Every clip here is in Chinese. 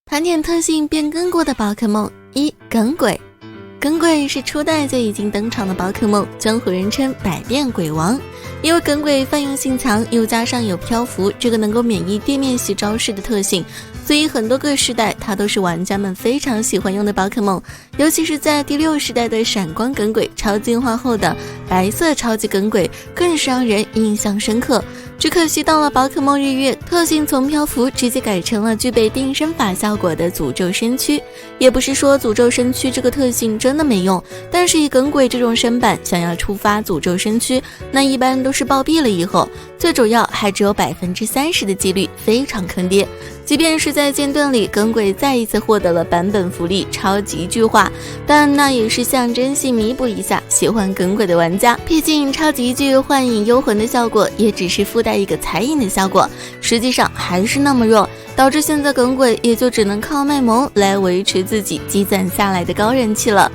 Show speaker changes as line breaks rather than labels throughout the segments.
盘点特性变更过的宝可梦。一、耿鬼。耿鬼是初代就已经登场的宝可梦，江湖人称百变鬼王。因为耿鬼泛用性强，又加上有漂浮这个能够免疫地面系招式的特性，所以很多个世代它都是玩家们非常喜欢用的宝可梦。尤其是在第6世代的闪光耿鬼超进化后的白色超级耿鬼更是让人印象深刻。只可惜到了宝可梦日月，特性从漂浮直接改成了具备定身法效果的诅咒身躯。也不是说诅咒身躯这个特性真的没用，但是以耿鬼这种身板想要触发诅咒身躯，那一般都是暴毙了以后，最主要还只有30%的几率，非常坑爹。即便是在剑盾里，耿鬼再一次获得了版本福利超级巨化，但那也是象征性弥补一下喜欢耿鬼的玩家，毕竟超级巨幻影幽魂的效果也只是附带一个彩影的效果，实际上还是那么弱，导致现在耿鬼也就只能靠卖萌来维持自己积攒下来的高人气了。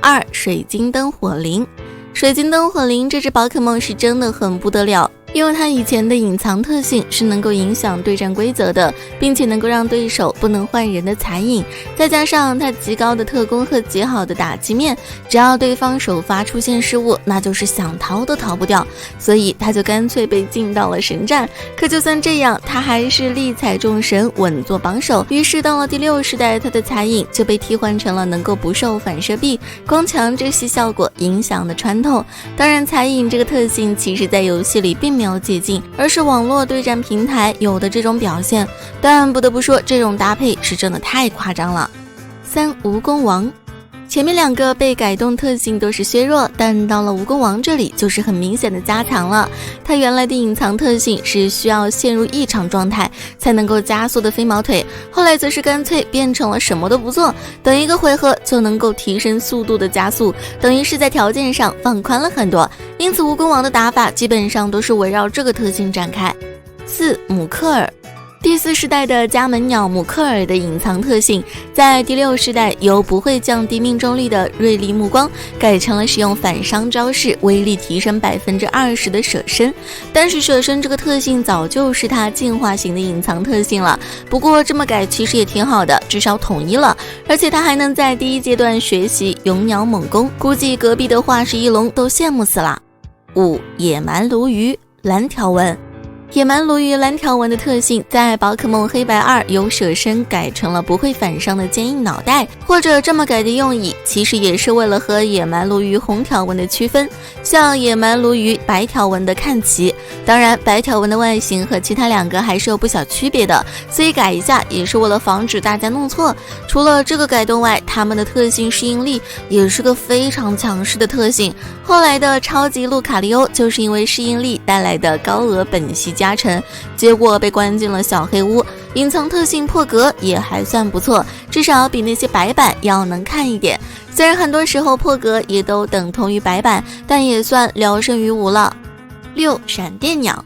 2、水晶灯火灵。水晶灯火灵这只宝可梦是真的很不得了，因为它以前的隐藏特性是能够影响对战规则的，并且能够让对手不能换人的残影，再加上它极高的特攻和极好的打击面，只要对方首发出现失误，那就是想逃都逃不掉，所以它就干脆被禁到了神战。可就算这样，它还是力踩众神，稳坐榜首。于是到了第6世代，它的残影就被替换成了能够不受反射壁、光强这些效果影响的穿透。当然，残影这个特性其实在游戏里并没有解禁，而是网络对战平台有的这种表现，但不得不说这种搭配是真的太夸张了。3、蜈蚣王。前面2个被改动特性都是削弱，但到了蜈蚣王这里就是很明显的加强了。它原来的隐藏特性是需要陷入异常状态才能够加速的飞毛腿，后来则是干脆变成了什么都不做，等一个回合就能够提升速度的加速，等于是在条件上放宽了很多。因此蜈蚣王的打法基本上都是围绕这个特性展开。4、姆克尔。第4世代的家门鸟姆克尔的隐藏特性，在第6世代由不会降低命中率的锐利目光改成了使用反伤招式，威力提升20%的舍身。但是舍身这个特性早就是它进化型的隐藏特性了，不过这么改其实也挺好的，至少统一了，而且它还能在第1阶段学习勇鸟猛攻，估计隔壁的化石翼龙都羡慕死了。5、野蛮鲈鱼蓝条纹。野蛮鲈鱼蓝条纹的特性在宝可梦黑白2由舍身改成了不会反伤的坚硬脑袋，或者这么改的用意其实也是为了和野蛮鲈鱼红条纹的区分，像野蛮鲈鱼白条纹的看齐。当然白条纹的外形和其他2个还是有不小区别的，所以改一下也是为了防止大家弄错。除了这个改动外，它们的特性适应力也是个非常强势的特性，后来的超级路卡利欧就是因为适应力带来的高额本系加成，结果被关进了小黑屋。隐藏特性破格也还算不错，至少比那些白板要能看一点，虽然很多时候破格也都等同于白板，但也算聊胜于无了。6、闪电鸟。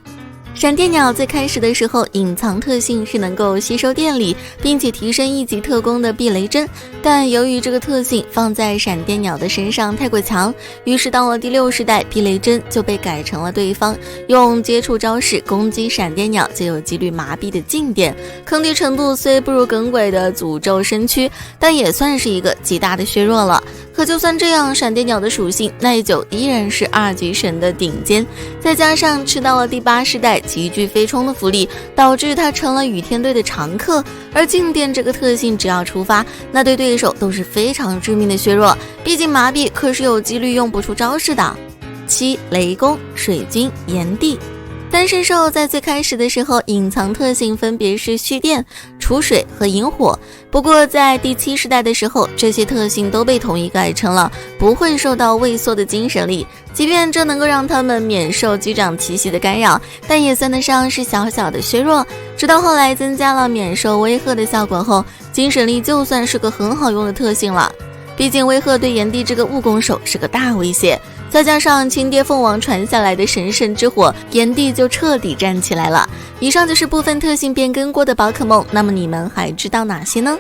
闪电鸟最开始的时候隐藏特性是能够吸收电力并且提升1级特攻的避雷针，但由于这个特性放在闪电鸟的身上太过强，于是到了第6世代，避雷针就被改成了对方用接触招式攻击闪电鸟就有几率麻痹的静电，坑爹程度虽不如耿鬼的诅咒身躯，但也算是一个极大的削弱了。可就算这样，闪电鸟的属性耐久依然是2级神的顶尖，再加上吃到了第8世代极具飞冲的福利，导致它成了雨天队的常客。而静电这个特性只要触发，那对对手都是非常致命的削弱，毕竟麻痹可是有几率用不出招式的。7、雷公水晶炎帝。单身兽在最开始的时候隐藏特性分别是蓄电、储水和引火，不过在第7世代的时候，这些特性都被统一改成了不会受到畏缩的精神力，即便这能够让他们免受机长奇袭的干扰，但也算得上是小小的削弱。直到后来增加了免受威吓的效果后，精神力就算是个很好用的特性了，毕竟威吓对炎帝这个务工手是个大威胁，再加上亲爹凤凰传下来的神圣之火，炎帝就彻底站起来了。以上就是部分特性变更过的宝可梦，那么你们还知道哪些呢？